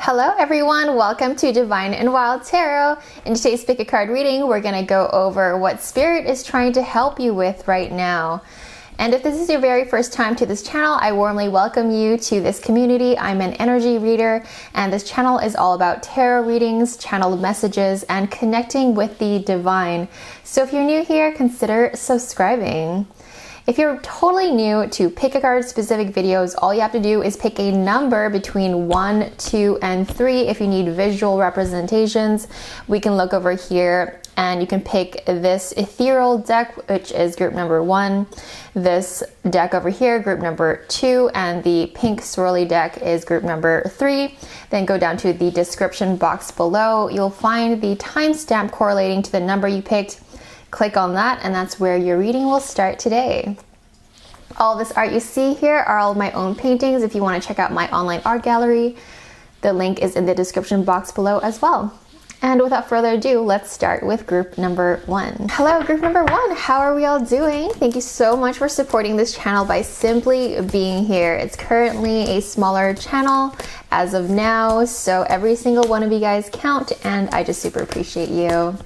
Hello everyone, welcome to Divine and Wild Tarot. In today's pick a card reading, we're going to go over what Spirit is trying to help you with right now. And if this is your very first time to this channel, I warmly welcome you to this community. I'm an energy reader, and this channel is all about tarot readings, channeled messages, and connecting with the divine. So if you're new here, consider subscribing. If you're totally new to pick a card specific videos, all you have to do is pick a number between 1, 2, and 3. If you need visual representations, we can look over here and you can pick this ethereal deck, which is group number 1, this deck over here, group number 2, and the pink swirly deck is group number 3. Then go down to the description box below. You'll find the timestamp correlating to the number you picked. Click on that, and that's where your reading will start today. All this art you see here are all of my own paintings. If you want to check out my online art gallery, the link is in the description box below as well. And without further ado, let's start with group number 1. Hello, group number 1. How are we all doing? Thank you so much for supporting this channel by simply being here. It's currently a smaller channel as of now, so every single one of you guys count, and I just super appreciate you.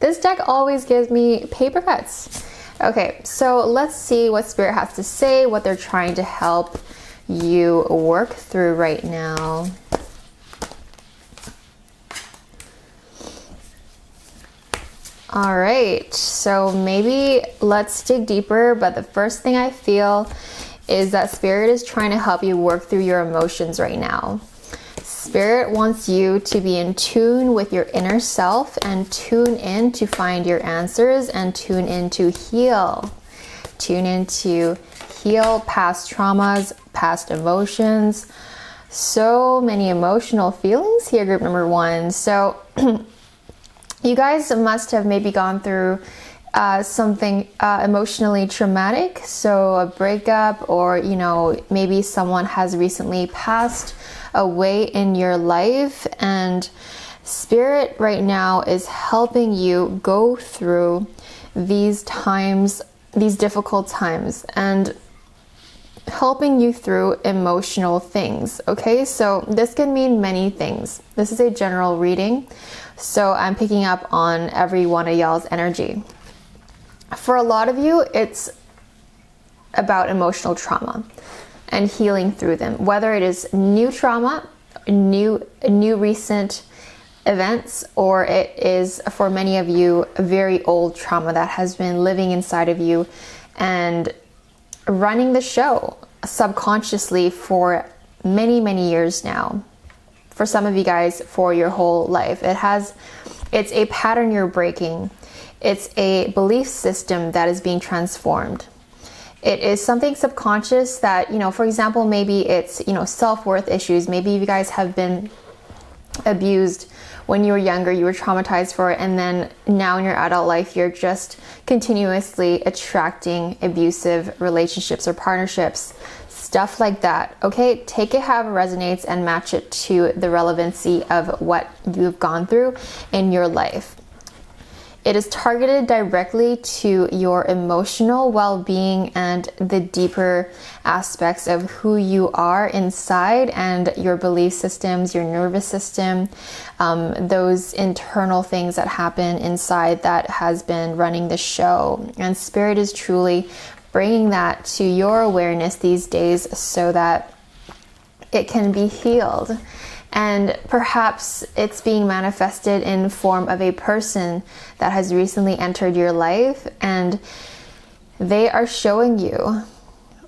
This deck always gives me paper cuts. Okay, so let's see what Spirit has to say, what they're trying to help you work through right now. All right, so maybe let's dig deeper, but the first thing I feel is that Spirit is trying to help you work through your emotions right now. Spirit wants you to be in tune with your inner self and tune in to find your answers and tune in to heal. Tune in to heal past traumas, past emotions. So many emotional feelings here, group number 1. So you guys must have maybe gone through something emotionally traumatic. So a breakup, or maybe someone has recently passed away in your life, and Spirit right now is helping you go through these times, these difficult times, and helping you through emotional things. Okay, so this can mean many things. This is a general reading, so I'm picking up on every one of y'all's energy. For a lot of you, it's about emotional trauma and healing through them, whether it is new trauma, new recent events, or it is, for many of you, a very old trauma that has been living inside of you and running the show subconsciously for many years now. For some of you guys, for your whole life. It's a pattern you're breaking. It's a belief system that is being transformed. It is something subconscious that, for example, maybe it's, self-worth issues. Maybe you guys have been abused when you were younger, you were traumatized for it, and then now in your adult life, you're just continuously attracting abusive relationships or partnerships, stuff like that. Okay, take it however it resonates and match it to the relevancy of what you've gone through in your life. It is targeted directly to your emotional well-being and the deeper aspects of who you are inside, and your belief systems, your nervous system, those internal things that happen inside that has been running the show. And Spirit is truly bringing that to your awareness these days so that it can be healed. And perhaps it's being manifested in form of a person that has recently entered your life, and they are showing you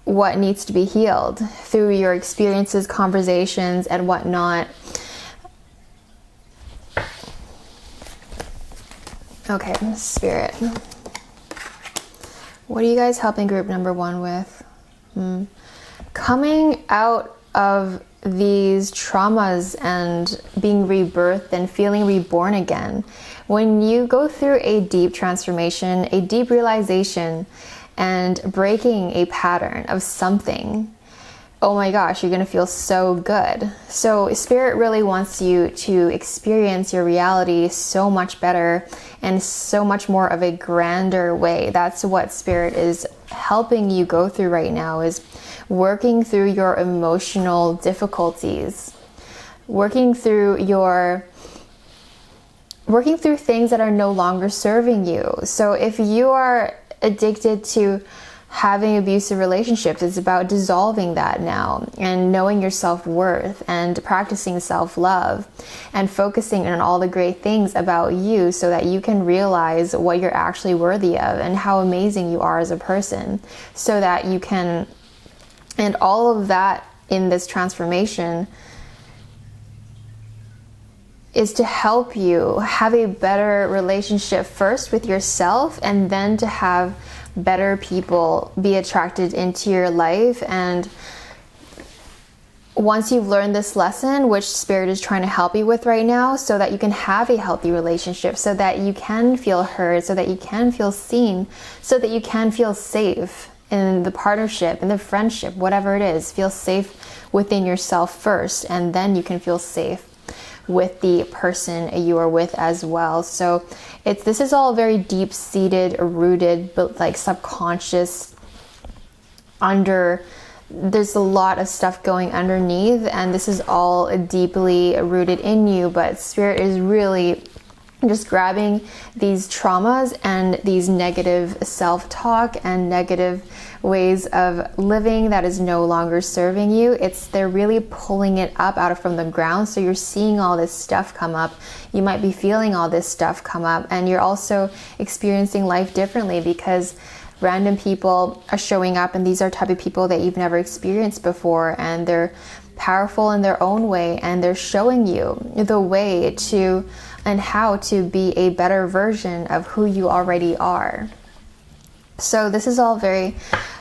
what needs to be healed through your experiences, conversations, and whatnot. Okay, Spirit. What are you guys helping group number 1 with? Coming out of these traumas and being rebirthed and feeling reborn again. When you go through a deep transformation, a deep realization, and breaking a pattern of something, oh my gosh, you're gonna feel so good. So Spirit really wants you to experience your reality so much better and so much more of a grander way. That's what Spirit is helping you go through right now, is working through your emotional difficulties, working through things that are no longer serving you. So if you are addicted to having abusive relationships, it's about dissolving that now and knowing your self-worth and practicing self-love and focusing on all the great things about you so that you can realize what you're actually worthy of and how amazing you are as a person, so that you can, and all of that in this transformation is to help you have a better relationship first with yourself, and then to have better people be attracted into your life. And once you've learned this lesson, which Spirit is trying to help you with right now, so that you can have a healthy relationship, so that you can feel heard, so that you can feel seen, so that you can feel safe in the partnership, in the friendship, whatever it is, feel safe within yourself first, and then you can feel safe with the person you are with as well. So this is all very deep-seated, rooted, but like subconscious there's a lot of stuff going underneath, and this is all deeply rooted in you, but Spirit is really just grabbing these traumas and these negative self-talk and negative ways of living that is no longer serving you. They're really pulling it up out from the ground. So you're seeing all this stuff come up. You might be feeling all this stuff come up, and you're also experiencing life differently because random people are showing up, and these are type of people that you've never experienced before, and they're powerful in their own way, and they're showing you the way to and how to be a better version of who you already are. So this is all very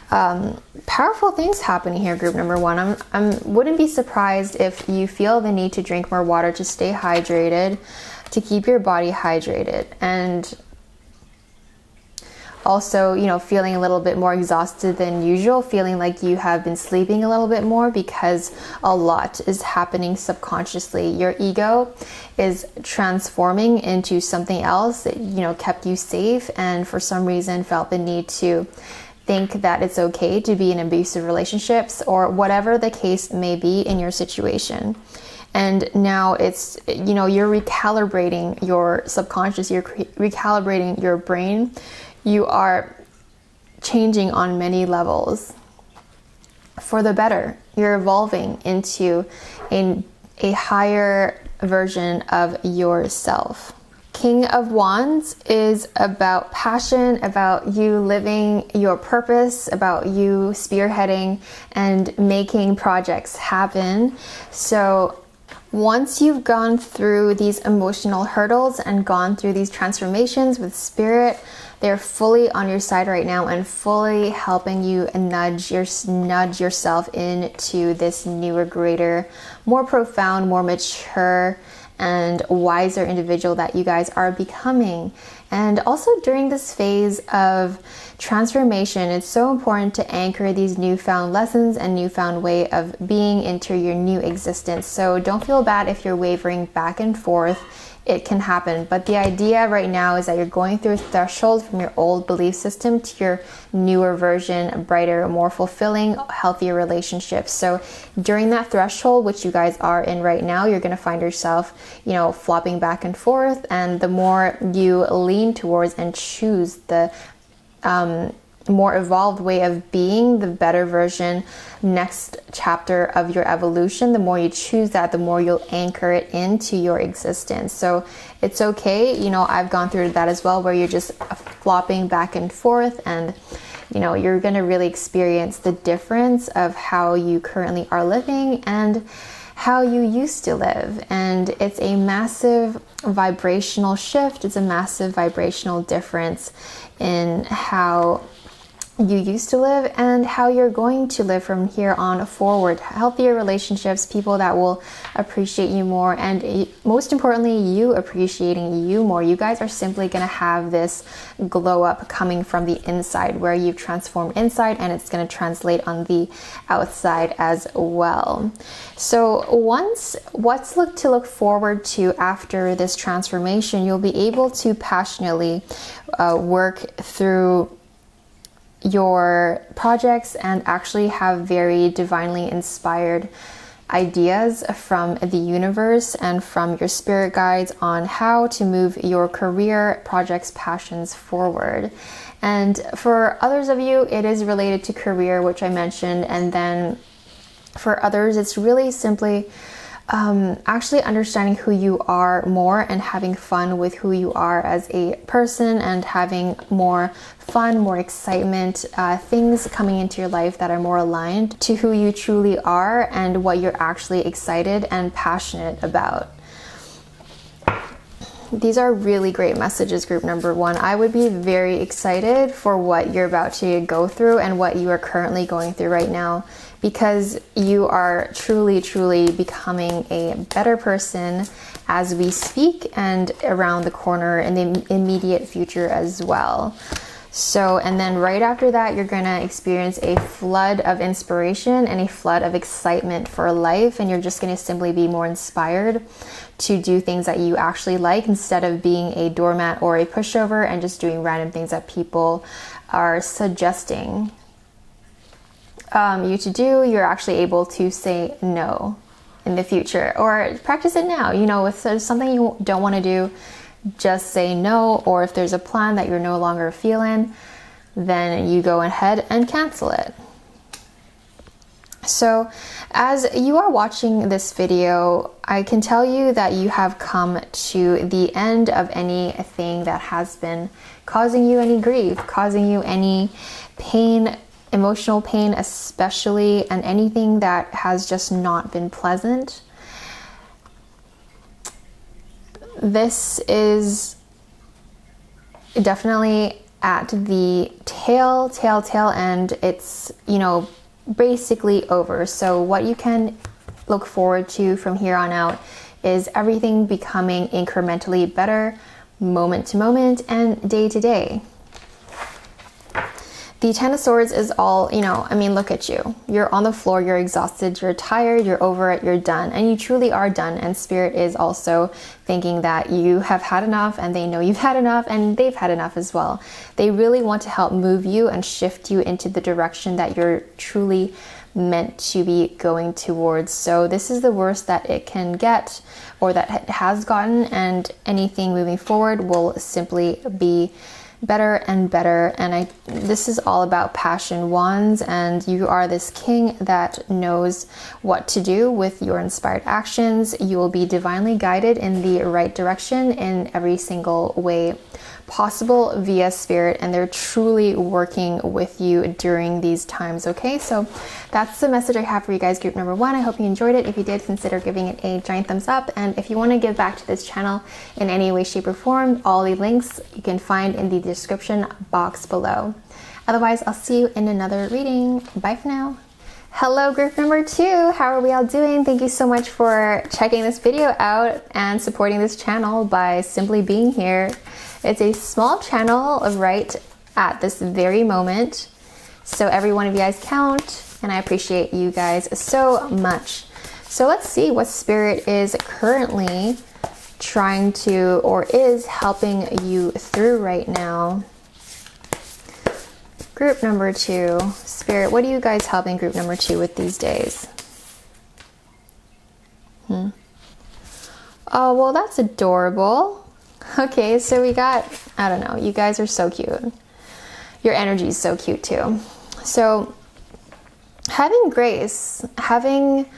powerful things happening here, group number one. I wouldn't be surprised if you feel the need to drink more water to stay hydrated, to keep your body hydrated, and also, feeling a little bit more exhausted than usual, feeling like you have been sleeping a little bit more because a lot is happening subconsciously. Your ego is transforming into something else that, kept you safe, and for some reason felt the need to think that it's okay to be in abusive relationships, or whatever the case may be in your situation. And now it's, you're recalibrating your subconscious, you're recalibrating your brain. You are changing on many levels for the better. You're evolving into a higher version of yourself. King of Wands is about passion, about you living your purpose, about you spearheading and making projects happen. So once you've gone through these emotional hurdles and gone through these transformations with Spirit, they're fully on your side right now and fully helping you nudge yourself into this newer, greater, more profound, more mature, and wiser individual that you guys are becoming. And also during this phase of transformation, it's so important to anchor these newfound lessons and newfound way of being into your new existence. So don't feel bad if you're wavering back and forth. It can happen. But the idea right now is that you're going through a threshold from your old belief system to your newer version, brighter, more fulfilling, healthier relationships. So during that threshold, which you guys are in right now, you're going to find yourself, flopping back and forth. And the more you lean towards and choose the more evolved way of being, the better version, next chapter of your evolution, the more you choose that, the more you'll anchor it into your existence. So it's okay. I've gone through that as well, where you're just flopping back and forth, and you're going to really experience the difference of how you currently are living and how you used to live. And it's a massive vibrational shift. It's a massive vibrational difference in how you used to live and how you're going to live from here on forward. Healthier relationships, people that will appreciate you more, and most importantly, you appreciating you more. You guys are simply going to have this glow up coming from the inside, where you've transformed inside, and it's going to translate on the outside as well. So what's to look forward to after this transformation, you'll be able to passionately work through your projects and actually have very divinely inspired ideas from the universe and from your spirit guides on how to move your career, projects, passions forward. And for others of you, it is related to career, which I mentioned. And then for others, it's really simply actually understanding who you are more and having fun with who you are as a person and having more fun, more excitement, things coming into your life that are more aligned to who you truly are and what you're actually excited and passionate about. These are really great messages, group number one. I would be very excited for what you're about to go through and what you are currently going through right now, because you are truly, truly becoming a better person as we speak and around the corner in the immediate future as well. So, and then right after that, you're going to experience a flood of inspiration and a flood of excitement for life. And you're just going to simply be more inspired to do things that you actually like instead of being a doormat or a pushover and just doing random things that people are suggesting you to do. You're actually able to say no in the future, or practice it now. You know, if there's something you don't want to do, just say no. Or if there's a plan that you're no longer feeling, then you go ahead and cancel it. So as you are watching this video, I can tell you that you have come to the end of anything that has been causing you any grief, causing you any pain, emotional pain especially, and anything that has just not been pleasant. This is definitely at the tail end. It's, you know, basically over. So what you can look forward to from here on out is everything becoming incrementally better, moment to moment and day to day. The Ten of Swords is all, you know, I mean, look at you. You're on the floor, you're exhausted, you're tired, you're over it, you're done. And you truly are done. And Spirit is also thinking that you have had enough, and they know you've had enough, and they've had enough as well. They really want to help move you and shift you into the direction that you're truly meant to be going towards. So this is the worst that it can get, or that it has gotten, and anything moving forward will simply be better and better. And this is all about passion wands, and you are this king that knows what to do with your inspired actions. You will be divinely guided in the right direction in every single way possible via Spirit, and they're truly working with you during these times. Okay, so that's the message I have for you guys, group number one. I hope you enjoyed it. If you did, consider giving it a giant thumbs up, and if you want to give back to this channel in any way, shape, or form, all the links you can find in the description box below. Otherwise, I'll see you in another reading. Bye for now. Hello, group number two. How are we all doing? Thank you so much for checking this video out and supporting this channel by simply being here. It's a small channel right at this very moment, so every one of you guys count, and I appreciate you guys so much. So let's see what Spirit is currently trying to, or is helping you through right now. Group number two, Spirit, what are you guys helping group number two with these days? Oh, well, that's adorable. Okay, so we got, I don't know, you guys are so cute. Your energy is so cute too. So having grace, having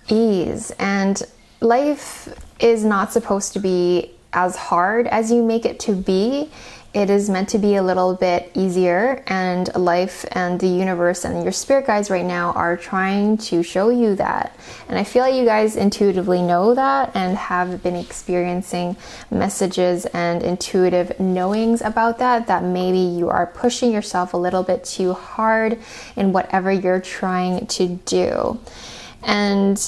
ease, and life is not supposed to be as hard as you make it to be. It is meant to be a little bit easier, and life and the universe and your spirit guides right now are trying to show you that. And I feel like you guys intuitively know that and have been experiencing messages and intuitive knowings about that, that maybe you are pushing yourself a little bit too hard in whatever you're trying to do. And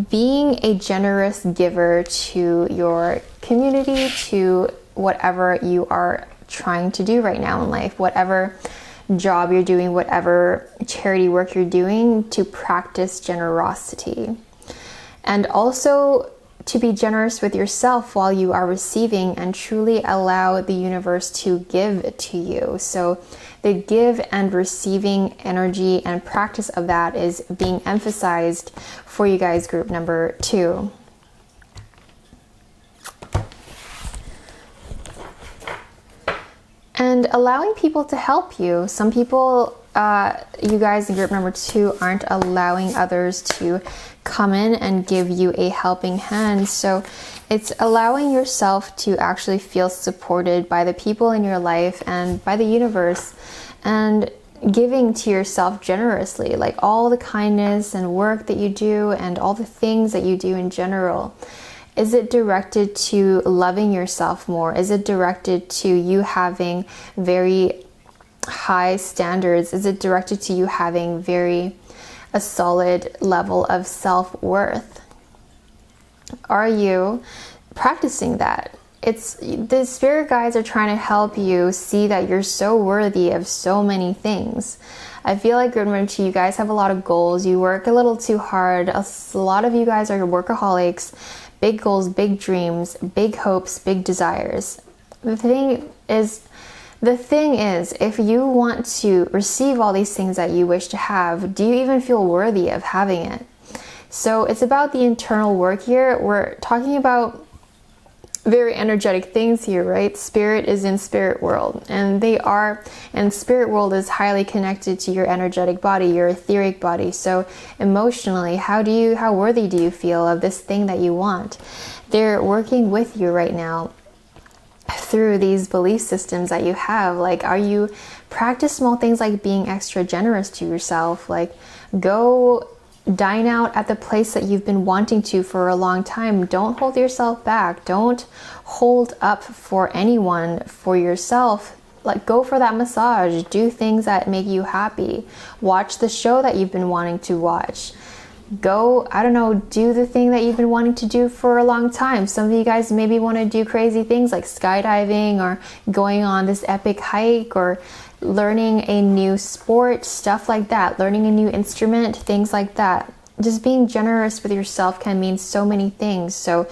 being a generous giver to your community, to whatever you are trying to do right now in life, whatever job you're doing, whatever charity work you're doing, to practice generosity. And also to be generous with yourself while you are receiving, and truly allow the universe to give to you. So the give and receiving energy and practice of that is being emphasized for you guys, group number 2. And allowing people to help you. Some people, you guys in group number 2, aren't allowing others to come in and give you a helping hand. So it's allowing yourself to actually feel supported by the people in your life and by the universe, and giving to yourself generously, like all the kindness and work that you do and all the things that you do in general. Is it directed to loving yourself more? Is it directed to you having very high standards? Is it directed to you having a solid level of self-worth? Are you practicing that? The spirit guides are trying to help you see that you're so worthy of so many things. I feel like group number 2, you guys have a lot of goals. You work a little too hard. A lot of you guys are workaholics. Big goals, big dreams, big hopes, big desires. The thing is, if you want to receive all these things that you wish to have, do you even feel worthy of having it? So it's about the internal work here. We're talking about very energetic things here, right? Spirit is in spirit world, and spirit world is highly connected to your energetic body, your etheric body. So emotionally, how worthy do you feel of this thing that you want? They're working with you right now through these belief systems that you have. Like, practice small things like being extra generous to yourself. Like, go dine out at the place that you've been wanting to for a long time. Don't hold yourself back. Don't hold up for anyone, for yourself. Like, go for that massage. Do things that make you happy. Watch the show that you've been wanting to watch. Go, do the thing that you've been wanting to do for a long time. Some of you guys maybe want to do crazy things like skydiving, or going on this epic hike, or learning a new sport, stuff like that, learning a new instrument, things like that. Just being generous with yourself can mean so many things. So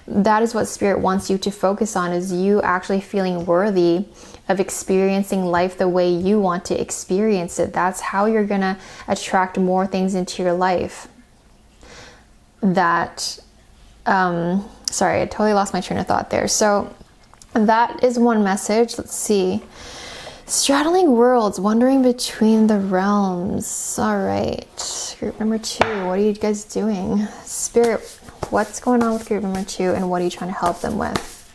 that is what spirit wants you to focus on, is you actually feeling worthy of experiencing life the way you want to experience it. That's how you're gonna attract more things into your life. Sorry, I totally lost my train of thought there. So that is one message. Let's see. Straddling worlds, wandering between the realms. All right, group number 2, what are you guys doing? Spirit, what's going on with group number 2, and what are you trying to help them with?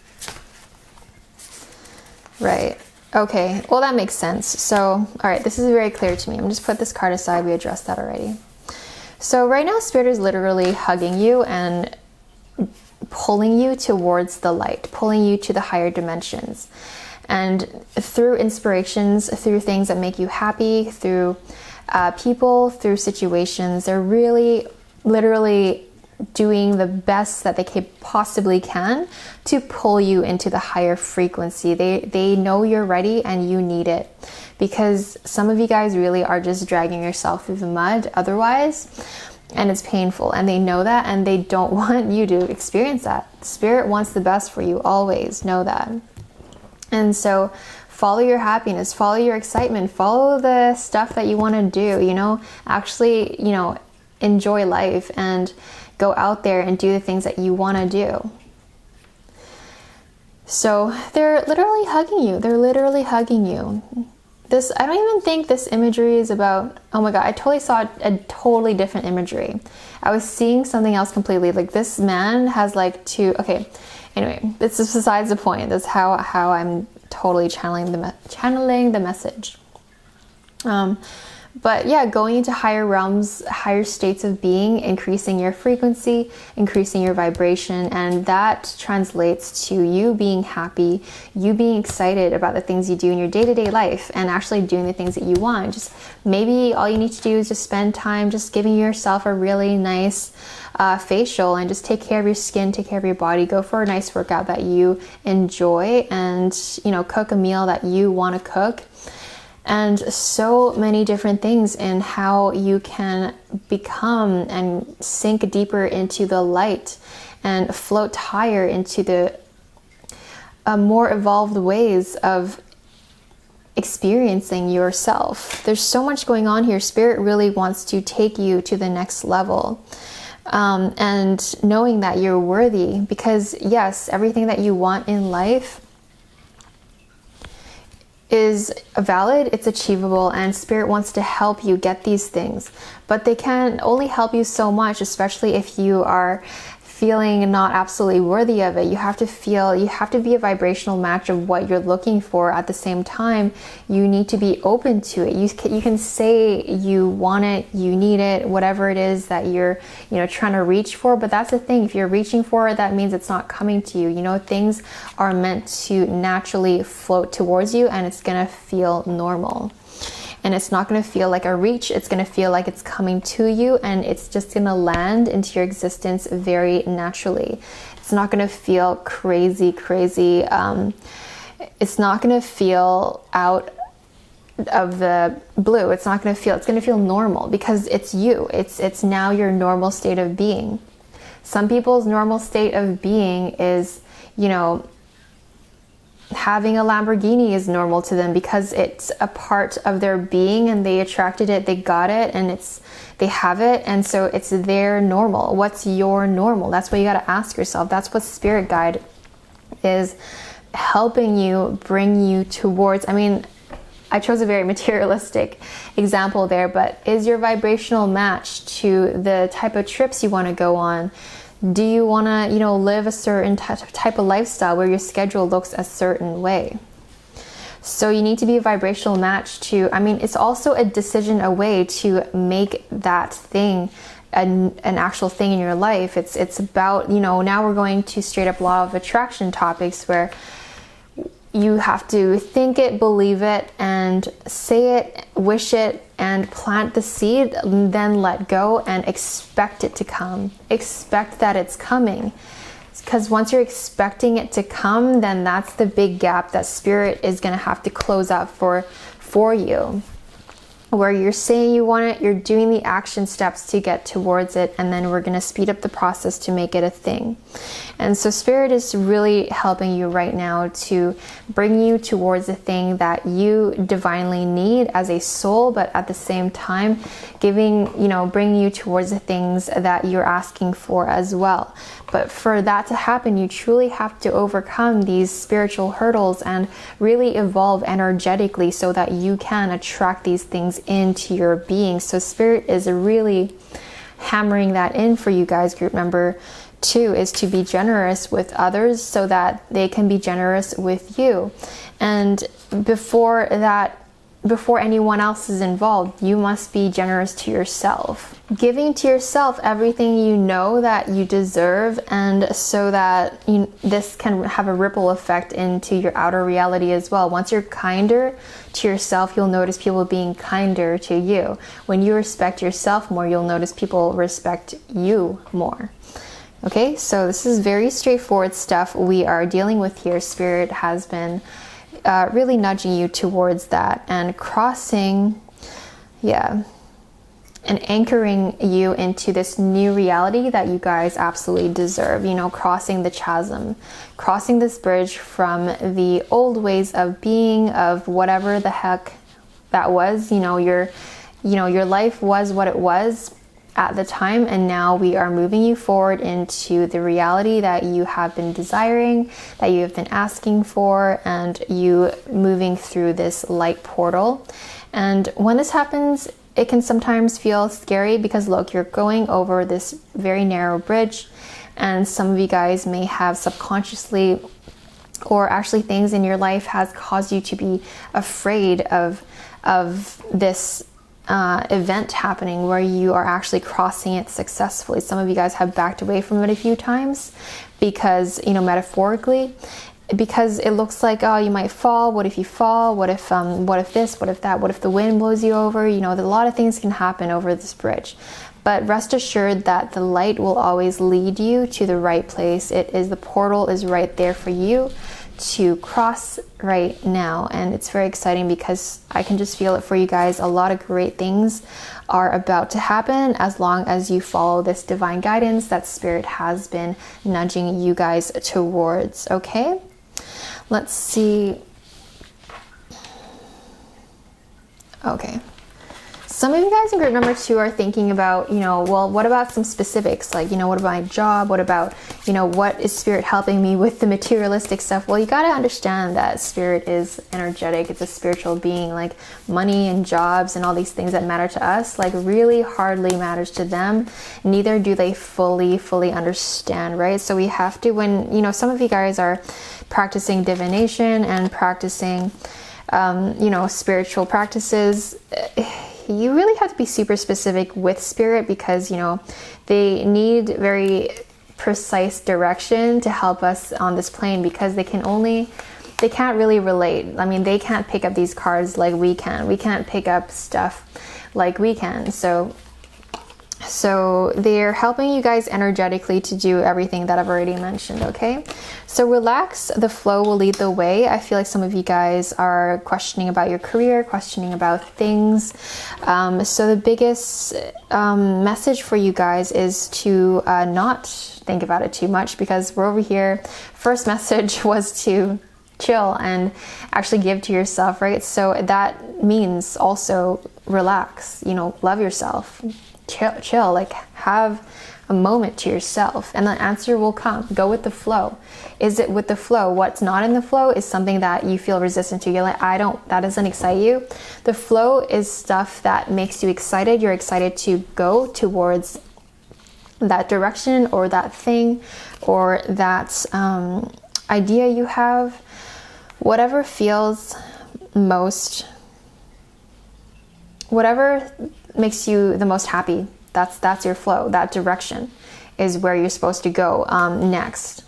Right, okay, well that makes sense. So, all right, this is very clear to me. I'm just put this card aside, we addressed that already. So right now, spirit is literally hugging you and pulling you towards the light, pulling you to the higher dimensions. And through inspirations, through things that make you happy, through people, through situations, they're really literally doing the best that they possibly can to pull you into the higher frequency. They know you're ready and you need it, because some of you guys really are just dragging yourself through the mud otherwise, and it's painful, and they know that, and they don't want you to experience that. Spirit wants the best for you, always know that. And so follow your happiness, follow your excitement, follow the stuff that you want to do, actually, enjoy life and go out there and do the things that you want to do. So they're literally hugging you. They're literally hugging you. I don't even think this imagery is about, oh my God, I totally saw a totally different imagery. I was seeing something else completely. Like, this man has okay, anyway, this is besides the point. That's how I'm totally channeling the message. But yeah, going into higher realms, higher states of being, increasing your frequency, increasing your vibration, and that translates to you being happy, you being excited about the things you do in your day-to-day life, and actually doing the things that you want. Just maybe all you need to do is just spend time just giving yourself a really nice facial, and just take care of your skin, take care of your body, go for a nice workout that you enjoy, and cook a meal that you want to cook. And so many different things in how you can become and sink deeper into the light and float higher into the more evolved ways of experiencing yourself. There's so much going on here. Spirit really wants to take you to the next level. And knowing that you're worthy, because yes, everything that you want in life is valid, it's achievable, and Spirit wants to help you get these things, but they can only help you so much, especially if you are feeling not absolutely worthy of it. You have to be a vibrational match of what you're looking for. At the same time, you need to be open to it. You can say you want it, you need it, whatever it is that you're trying to reach for, but that's the thing. If you're reaching for it, that means it's not coming to you. Things are meant to naturally float towards you, and it's gonna feel normal. And it's not going to feel like a reach. It's going to feel like it's coming to you, and it's just going to land into your existence very naturally. It's not going to feel crazy. It's not going to feel out of the blue. It's going to feel normal, because it's you. It's now your normal state of being. Some people's normal state of being is, having a Lamborghini is normal to them, because it's a part of their being and they attracted it, they got it, and they have it, and so it's their normal. What's your normal? That's what you got to ask yourself. That's what Spirit Guide is helping you, bring you towards. I chose a very materialistic example there, but is your vibrational match to the type of trips you want to go on? Do you want to, live a certain type of lifestyle where your schedule looks a certain way? So you need to be a vibrational match to, it's also a decision, a way to make that thing an actual thing in your life. It's about, now we're going to straight up law of attraction topics, where you have to think it, believe it, and say it, wish it, and plant the seed, then let go and expect it to come. Expect that it's coming. Because once you're expecting it to come, then that's the big gap that Spirit is going to have to close up for you. Where you're saying you want it, you're doing the action steps to get towards it, and then we're going to speed up the process to make it a thing. And so Spirit is really helping you right now to bring you towards the thing that you divinely need as a soul, but at the same time bring you towards the things that you're asking for as well. But for that to happen, you truly have to overcome these spiritual hurdles and really evolve energetically so that you can attract these things into your being. So Spirit is really hammering that in for you guys. Group number 2 is to be generous with others so that they can be generous with you. And before anyone else is involved, you must be generous to yourself. Giving to yourself everything you know that you deserve, and so that this can have a ripple effect into your outer reality as well. Once you're kinder to yourself, you'll notice people being kinder to you. When you respect yourself more, you'll notice people respect you more. Okay, so this is very straightforward stuff we are dealing with here. Spirit has been really nudging you towards that and crossing, and anchoring you into this new reality that you guys absolutely deserve. Crossing the chasm, crossing this bridge from the old ways of being, of whatever the heck that was. Your life was what it was at the time, and now we are moving you forward into the reality that you have been desiring, that you have been asking for, and you moving through this light portal. And when this happens, it can sometimes feel scary, because look, you're going over this very narrow bridge, and some of you guys may have subconsciously, or actually things in your life has caused you to be afraid of this event happening where you are actually crossing it successfully. Some of you guys have backed away from it a few times because, metaphorically, because it looks like, oh, you might fall. What if you fall? What if this? What if that? What if the wind blows you over? A lot of things can happen over this bridge. But rest assured that the light will always lead you to the right place. The portal is right there for you to cross right now, and it's very exciting because I can just feel it for you guys. A lot of great things are about to happen as long as you follow this divine guidance that Spirit has been nudging you guys towards. Okay, let's see. Okay, some of you guys in group number 2 are thinking about, well, what about some specifics? Like, what about my job? What about, what is Spirit helping me with the materialistic stuff? Well, you got to understand that Spirit is energetic. It's a spiritual being. Like, money and jobs and all these things that matter to us, like, really hardly matters to them. Neither do they fully understand, right? So we have to, when, some of you guys are practicing divination and practicing, spiritual practices, you really have to be super specific with Spirit because, they need very precise direction to help us on this plane, because they can't really relate. I mean, they can't pick up these cards like we can. We can't pick up stuff like we can. So they're helping you guys energetically to do everything that I've already mentioned, okay? So relax, the flow will lead the way. I feel like some of you guys are questioning about your career, questioning about things. So the biggest message for you guys is to not think about it too much, because we're over here. First message was to chill and actually give to yourself, right? So that means also relax, love yourself. Chill, like have a moment to yourself, and the answer will come. Go with the flow. Is it with the flow? What's not in the flow is something that you feel resistant to. You're like, that doesn't excite you. The flow is stuff that makes you excited. You're excited to go towards that direction or that thing or that idea you have. Whatever feels most, whatever makes you the most happy, that's your flow. That direction is where you're supposed to go next.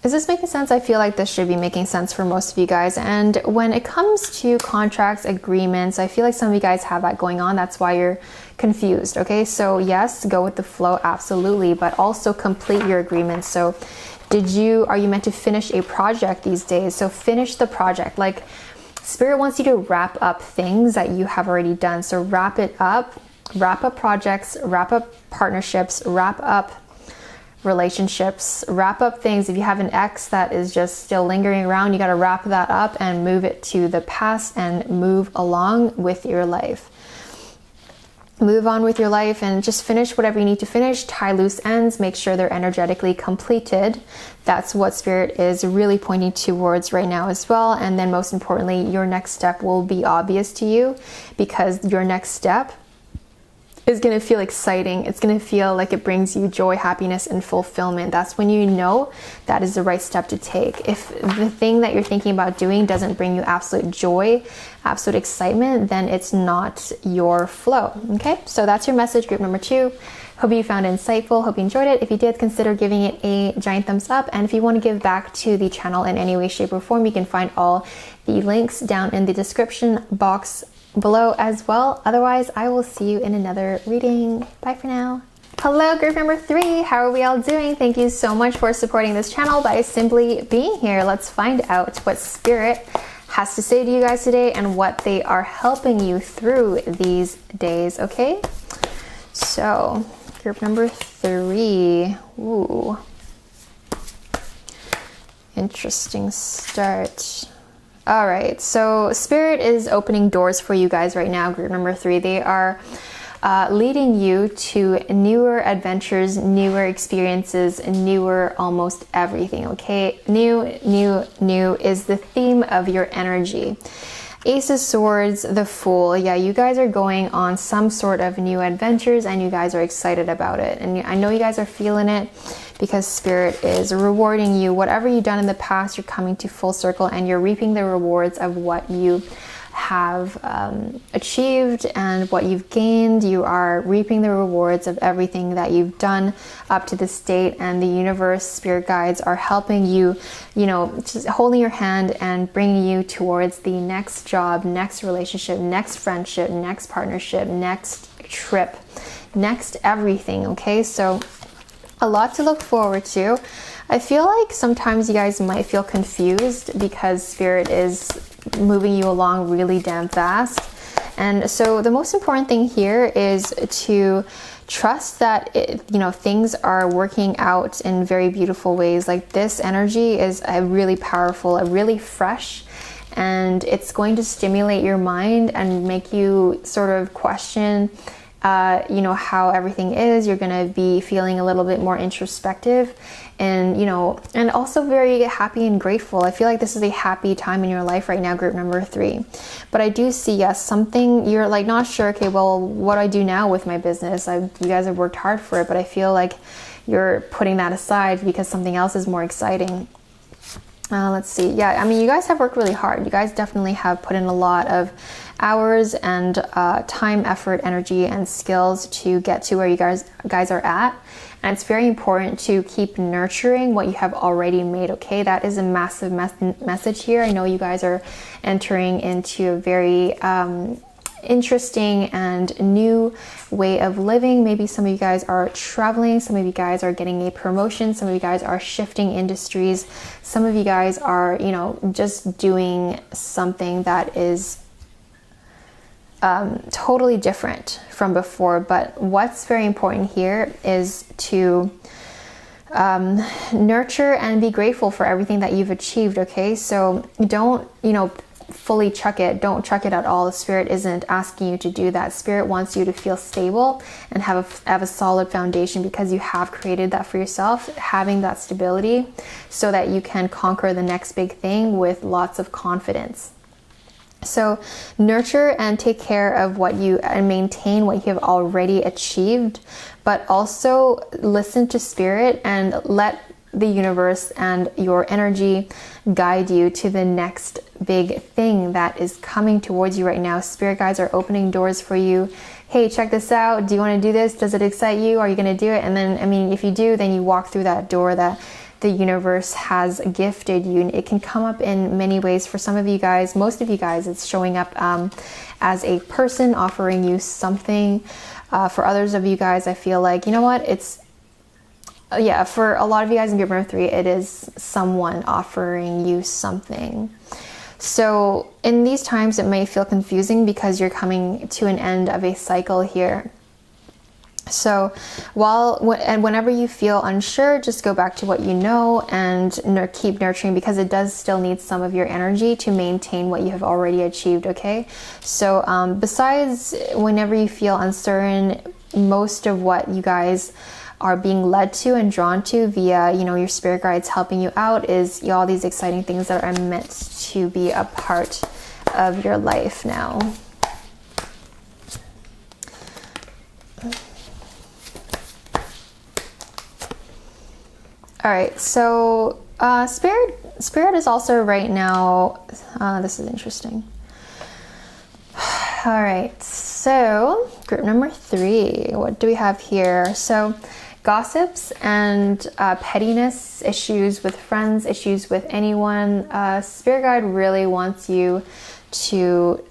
Is this making sense? I feel like this should be making sense for most of you guys. And when it comes to contracts, agreements, I feel like some of you guys have that going on. That's why you're confused, okay? So yes, go with the flow, absolutely, but also complete your agreements. So are you meant to finish a project these days? So finish the project. Like, Spirit wants you to wrap up things that you have already done. So wrap up projects, wrap up partnerships, wrap up relationships, wrap up things. If you have an ex that is just still lingering around, you got to wrap that up and move it to the past and move along with your life. Move on with your life and just finish whatever you need to finish. Tie loose ends, make sure they're energetically completed. That's what Spirit is really pointing towards right now as well. And then most importantly, your next step will be obvious to you, because your next step is going to feel exciting. It's going to feel like it brings you joy, happiness, and fulfillment. That's when you know that is the right step to take. If the thing that you're thinking about doing doesn't bring you absolute joy, absolute excitement, then it's not your flow. Okay, so that's your message, group number 2. Hope you found it insightful. Hope you enjoyed it. If you did, consider giving it a giant thumbs up. And if you want to give back to the channel in any way, shape, or form, you can find all the links down in the description box below as well. Otherwise, I will see you in another reading. Bye for now. Hello, group number 3. How are we all doing? Thank you so much for supporting this channel by simply being here. Let's find out what Spirit has to say to you guys today and what they are helping you through these days, okay? So, group number 3. Ooh. Interesting start. All right, so Spirit is opening doors for you guys right now, group number 3. They are leading you to newer adventures, newer experiences, newer almost everything, okay? New is the theme of your energy. Ace of Swords, the Fool. Yeah, you guys are going on some sort of new adventures and you guys are excited about it. And I know you guys are feeling it because Spirit is rewarding you. Whatever you've done in the past, you're coming to full circle and you're reaping the rewards of what you have achieved and what you've gained. You are reaping the rewards of everything that you've done up to this date, and the universe, spirit guides are helping you, you know, just holding your hand and bringing you towards the next job, next relationship, next friendship, next partnership, next trip, next everything. Okay, so a lot to look forward to. I feel like sometimes you guys might feel confused because spirit is moving you along really damn fast. And so the most important thing here is to trust that you know, things are working out in very beautiful ways. Like, this energy is a really powerful, a really fresh, and it's going to stimulate your mind and make you sort of question you know, how everything is. You're going to be feeling a little bit more introspective, and you know, and also very happy and grateful. I feel like this is a happy time in your life right now, group number 3. But I do see, yes, something you're like not sure, okay, well, what do I do now with my business? You guys have worked hard for it, but I feel like you're putting that aside because something else is more exciting. Let's see. Yeah, I mean, you guys have worked really hard. You guys definitely have put in a lot of hours and time, effort, energy, and skills to get to where you guys are at. And it's very important to keep nurturing what you have already made, okay? That is a massive message here. I know you guys are entering into a very interesting and new way of living. Maybe some of you guys are traveling, some of you guys are getting a promotion, some of you guys are shifting industries, some of you guys are, you know, just doing something that is totally different from before. But what's very important here is to nurture and be grateful for everything that you've achieved, okay? So don't, you know, fully chuck it. Don't chuck it at all. The spirit isn't asking you to do that. Spirit wants you to feel stable and have a solid foundation, because you have created that for yourself, having that stability so that you can conquer the next big thing with lots of confidence. So nurture and take care of what you, and maintain what you have already achieved, but also listen to spirit and let the universe and your energy guide you to the next big thing that is coming towards you right now. Spirit guides are opening doors for you. Hey, check this out. Do you want to do this? Does it excite you? Are you going to do it? And then, I mean, if you do, then you walk through that door that the universe has gifted you. And it can come up in many ways. For some of you guys, most of you guys, it's showing up as a person offering you something. For others of you guys, I feel like, you know what, yeah, for a lot of you guys in group number 3, it is someone offering you something. So in these times, it may feel confusing because you're coming to an end of a cycle here. So whenever you feel unsure, just go back to what you know and keep nurturing, because it does still need some of your energy to maintain what you have already achieved, okay? So besides, whenever you feel uncertain, most of what you guys are being led to and drawn to via, you know, your spirit guides helping you out is all these exciting things that are meant to be a part of your life now. All right, so spirit is also right now, this is interesting. All right, so group number 3, what do we have here? So gossips and pettiness, issues with friends, issues with anyone. Spirit guide really wants you to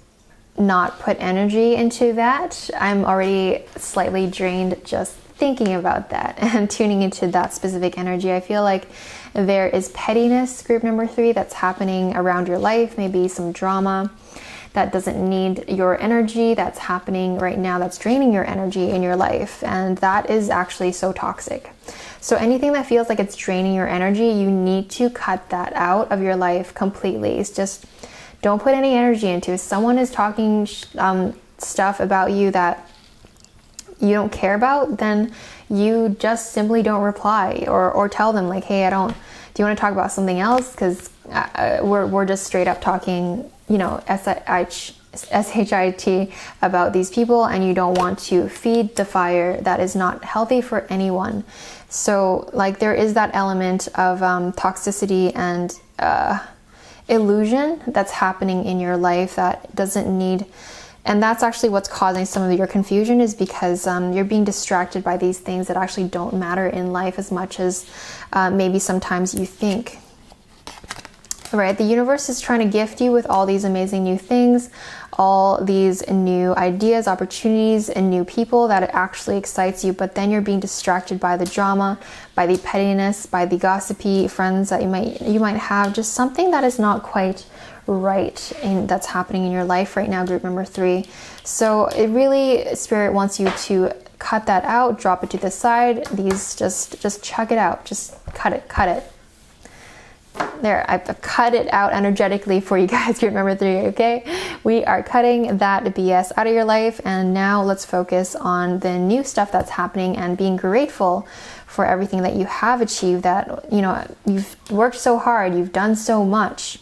not put energy into that. I'm already slightly drained just thinking about that and tuning into that specific energy. I feel like there is pettiness, group number 3, that's happening around your life, maybe some drama that doesn't need your energy that's happening right now, that's draining your energy in your life, and that is actually so toxic. So anything that feels like it's draining your energy, you need to cut that out of your life completely. It's just, don't put any energy into it. If someone is talking stuff about you that you don't care about, then you just simply don't reply or tell them like, hey, do you want to talk about something else? Because we're just straight up talking, you know, SHIT about these people, and you don't want to feed the fire that is not healthy for anyone. So like, there is that element of toxicity, and illusion that's happening in your life that doesn't need, and that's actually what's causing some of your confusion, is because you're being distracted by these things that actually don't matter in life as much as maybe sometimes you think. Right? The universe is trying to gift you with all these amazing new things, all these new ideas, opportunities, and new people that it actually excites you, but then you're being distracted by the drama, by the pettiness, by the gossipy friends that you might have, just something that is not quite right and that's happening in your life right now, group number 3. So it really, Spirit wants you to cut that out, drop it to the side. These just chug it out, just cut it. There, I've cut it out energetically for you guys, group number 3, okay? We are cutting that BS out of your life, and now let's focus on the new stuff that's happening and being grateful for everything that you have achieved, that, you know, you've worked so hard, you've done so much.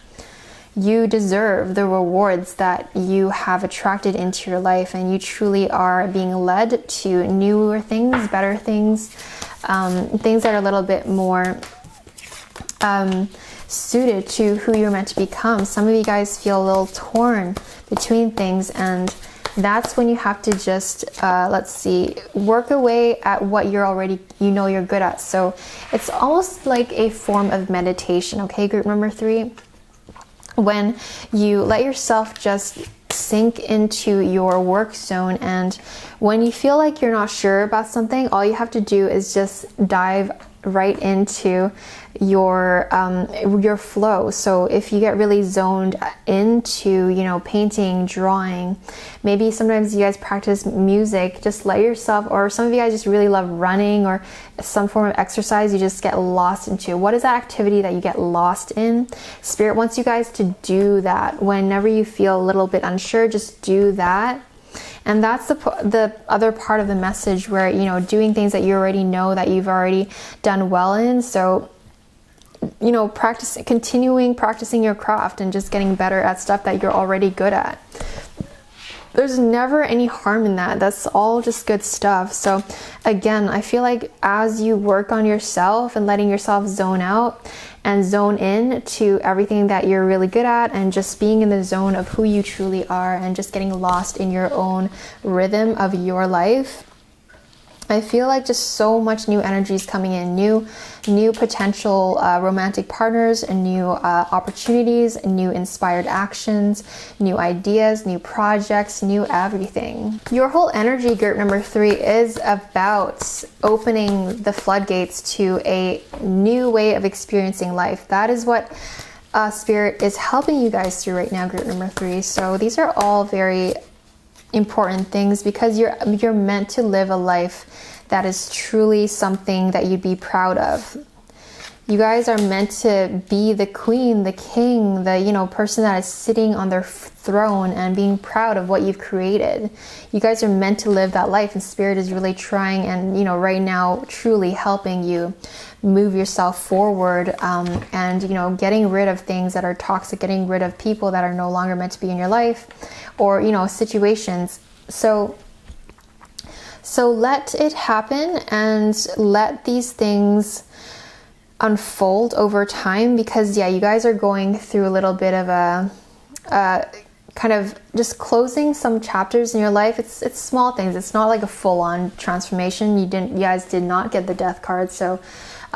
You deserve the rewards that you have attracted into your life, and you truly are being led to newer things, better things, things that are a little bit more suited to who you're meant to become. Some of you guys feel a little torn between things, and that's when you have to just work away at what you're already, you know, you're good at. So it's almost like a form of meditation, okay, group number 3? When you let yourself just sink into your work zone, and when you feel like you're not sure about something, all you have to do is just dive right into your flow. So if you get really zoned into, you know, painting, drawing, maybe sometimes you guys practice music, just let yourself, or some of you guys just really love running or some form of exercise, you just get lost into. What is that activity that you get lost in? Spirit wants you guys to do that. Whenever you feel a little bit unsure, just do that. And that's the other part of the message, where, you know, doing things that you already know that you've already done well in. So, you know, continuing practicing your craft and just getting better at stuff that you're already good at. There's never any harm in that. That's all just good stuff. So again, I feel like as you work on yourself and letting yourself zone out and zone in to everything that you're really good at, and just being in the zone of who you truly are, and just getting lost in your own rhythm of your life, I feel like just so much new energy is coming in, new potential romantic partners, and new opportunities, new inspired actions, new ideas, new projects, new everything. Your whole energy, group number 3, is about opening the floodgates to a new way of experiencing life. That is what Spirit is helping you guys through right now, group number 3. So these are all very important things, because you're meant to live a life that is truly something that you'd be proud of. You guys are meant to be the queen, the king, the, you know, person that is sitting on their throne and being proud of what you've created. You guys are meant to live that life, and Spirit is really trying, and, you know, right now truly helping you move yourself forward, and, you know, getting rid of things that are toxic, getting rid of people that are no longer meant to be in your life, or, you know, situations. So let it happen, and let these things unfold over time, because yeah, you guys are going through a little bit of a kind of just closing some chapters in your life. It's small things. It's not like a full-on transformation. You guys did not get the Death card, so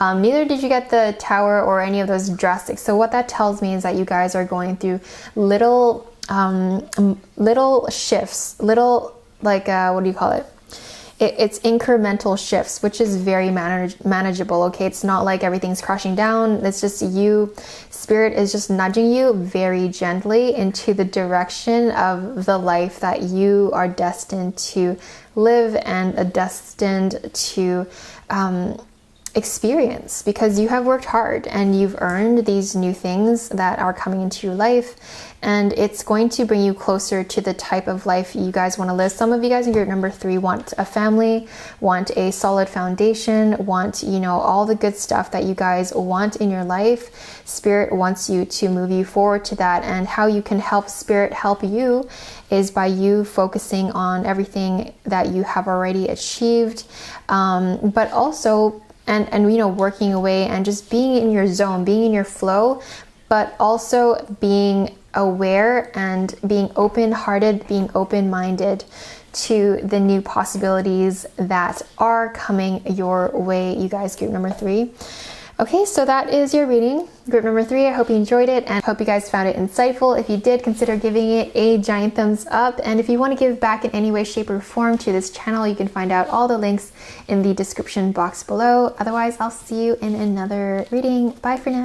neither did you get the Tower or any of those drastic. So what that tells me is that you guys are going through little shifts, little, like what do you call it? It's incremental shifts, which is very manageable, okay? It's not like everything's crashing down. It's just you, Spirit is just nudging you very gently into the direction of the life that you are destined to live and destined to experience, because you have worked hard and you've earned these new things that are coming into your life, and it's going to bring you closer to the type of life you guys want to live. Some of you guys in group number 3 want a family, want a solid foundation, want, you know, all the good stuff that you guys want in your life. Spirit wants you to move you forward to that, and how you can help Spirit help you is by you focusing on everything that you have already achieved, but also and you know, working away and just being in your zone, being in your flow, but also being aware and being open-hearted, being open-minded to the new possibilities that are coming your way, you guys, group number 3. Okay, so that is your reading, group number 3. I hope you enjoyed it and hope you guys found it insightful. If you did, consider giving it a giant thumbs up. And if you want to give back in any way, shape, or form to this channel, you can find out all the links in the description box below. Otherwise, I'll see you in another reading. Bye for now.